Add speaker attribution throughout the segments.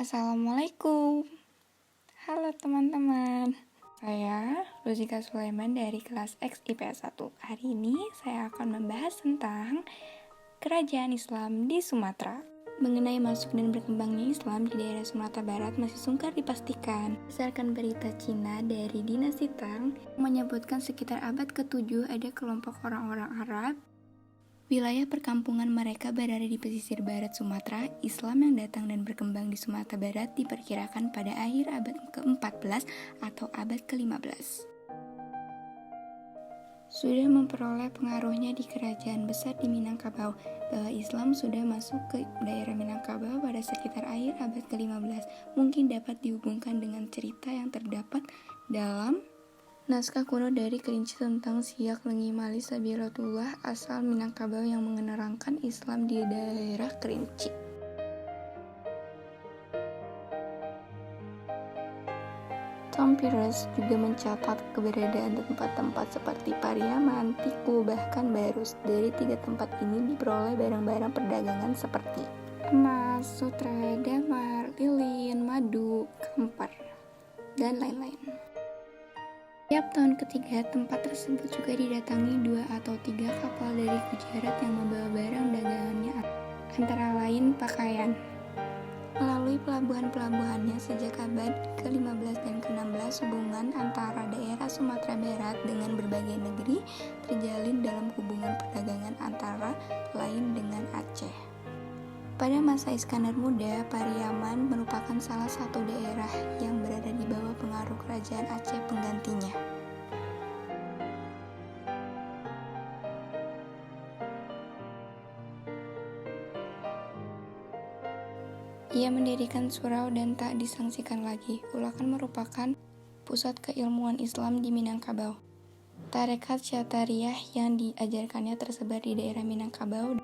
Speaker 1: Assalamualaikum. Halo teman-teman. Saya Ruzika Sulaiman dari kelas X IPS 1. Hari ini saya akan membahas tentang kerajaan Islam di Sumatera. Mengenai masuk dan berkembangnya Islam di daerah Sumatera Barat masih sungkar dipastikan. Berdasarkan berita Cina dari dinasti Tang menyebutkan sekitar abad ke-7 ada kelompok orang-orang Arab. Wilayah perkampungan mereka berada di pesisir barat Sumatera. Islam yang datang dan berkembang di Sumatera Barat diperkirakan pada akhir abad ke-14 atau abad ke-15. Sudah memperoleh pengaruhnya di kerajaan besar di Minangkabau, bahwa Islam sudah masuk ke daerah Minangkabau pada sekitar akhir abad ke-15. Mungkin dapat dihubungkan dengan cerita yang terdapat dalam naskah kuno dari Kerinci tentang Siak Lengi Mali Sabilatullah asal Minangkabau yang menerangkan Islam di daerah Kerinci. Tom Peirce juga mencatat keberadaan tempat-tempat seperti Pariaman, Tiku, bahkan Barus. Dari 3 tempat ini diperoleh barang-barang perdagangan seperti emas, sutra, damar, lilin, madu, kamper, dan lain-lain. Tiap tahun ketiga, tempat tersebut juga didatangi 2 atau 3 kapal dari Gujarat yang membawa barang dagangannya, antara lain pakaian. Melalui pelabuhan-pelabuhannya sejak abad ke-15 dan ke-16, hubungan antara daerah Sumatera Barat dengan berbagai negeri terjalin dalam hubungan perdagangan antara lain dengan Aceh. Pada masa Iskandar Muda, Pariaman merupakan salah satu daerah yang berada di bawah pengaruh kerajaan Aceh penggantinya. Ia mendirikan surau dan tak disangsikan lagi. Ulakan merupakan pusat keilmuan Islam di Minangkabau. Tarekat Syatariyah yang diajarkannya tersebar di daerah Minangkabau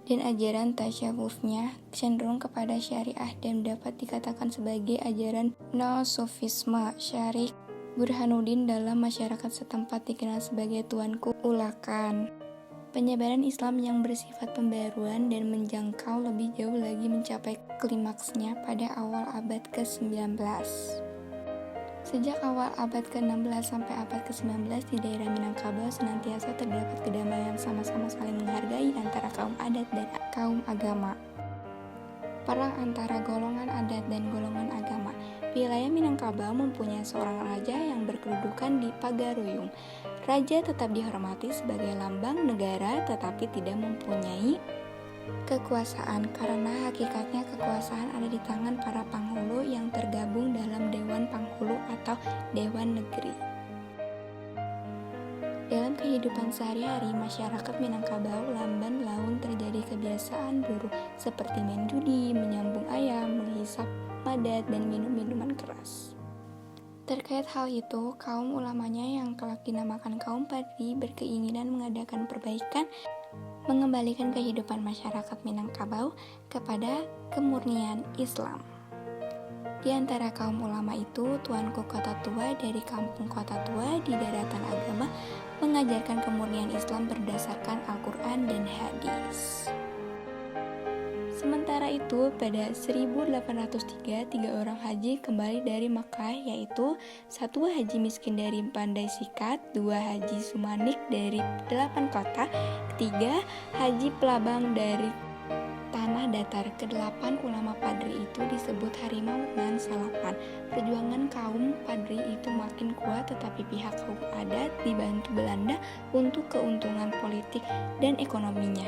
Speaker 1: dan ajaran tasyawufnya cenderung kepada syariah dan dapat dikatakan sebagai ajaran no-sufisme. Syarikh Burhanuddin dalam masyarakat setempat dikenal sebagai Tuanku Ulakan. Penyebaran Islam yang bersifat pembaruan dan menjangkau lebih jauh lagi mencapai klimaksnya pada awal abad ke-19. Sejak awal abad ke-16 sampai abad ke-19 di daerah Minangkabau senantiasa terdapat kedamaian sama-sama saling menghargai antara kaum adat dan kaum agama. Perang antara golongan adat dan golongan agama. Wilayah Minangkabau mempunyai seorang raja yang berkedudukan di Pagaruyung. Raja tetap dihormati sebagai lambang negara tetapi tidak mempunyai kekuasaan karena hakikatnya kekuasaan ada di tangan para panghulu yang tergabung dalam Dewan Panghulu atau Dewan Negeri. Dalam kehidupan sehari-hari masyarakat Minangkabau, lamban laun terjadi kebiasaan buruk seperti main judi, menyambung ayam, menghisap madat, dan minum minuman keras. Terkait hal itu, kaum ulamanya yang kelak dinamakan kaum Padri berkeinginan mengadakan perbaikan, mengembalikan kehidupan masyarakat Minangkabau kepada kemurnian Islam. Di antara kaum ulama itu, Tuanku Kota Tua dari kampung Kota Tua di daratan agama mengajarkan kemurnian Islam berdasarkan Al-Quran dan Hadis. Sementara itu, pada 1803, 3 orang haji kembali dari Makkah, yaitu 1 haji miskin dari Pandai Sikat, 2 haji Sumanik dari 8 kota, 3 haji pelabang dari tanah datar. Ke-8 ulama Padri itu disebut harimau nan salapan. Perjuangan kaum Padri itu makin kuat, tetapi pihak kaum adat dibantu Belanda untuk keuntungan politik dan ekonominya.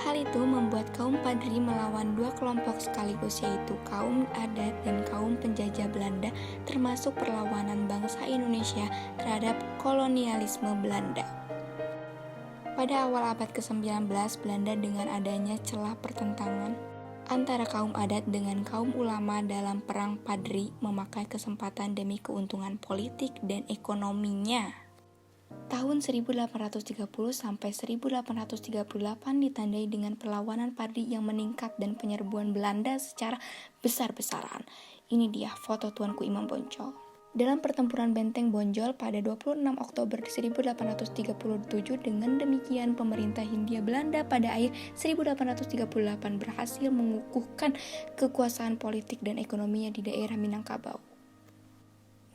Speaker 1: Hal itu membuat kaum Padri melawan 2 kelompok sekaligus, yaitu kaum adat dan kaum penjajah Belanda, termasuk perlawanan bangsa Indonesia terhadap kolonialisme Belanda. Pada awal abad ke-19, Belanda dengan adanya celah pertentangan antara kaum adat dengan kaum ulama dalam perang Padri memakai kesempatan demi keuntungan politik dan ekonominya. Tahun 1830 sampai 1838 ditandai dengan perlawanan Padri yang meningkat dan penyerbuan Belanda secara besar-besaran. Ini dia foto Tuanku Imam Bonjol. dalam pertempuran Benteng Bonjol pada 26 Oktober 1837. Dengan demikian, pemerintah Hindia Belanda pada akhir 1838 berhasil mengukuhkan kekuasaan politik dan ekonominya di daerah Minangkabau.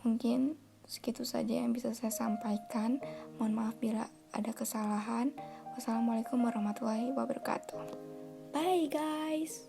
Speaker 1: Mungkin segitu saja yang bisa saya sampaikan. Mohon maaf bila ada kesalahan. Wassalamualaikum warahmatullahi wabarakatuh. Bye guys.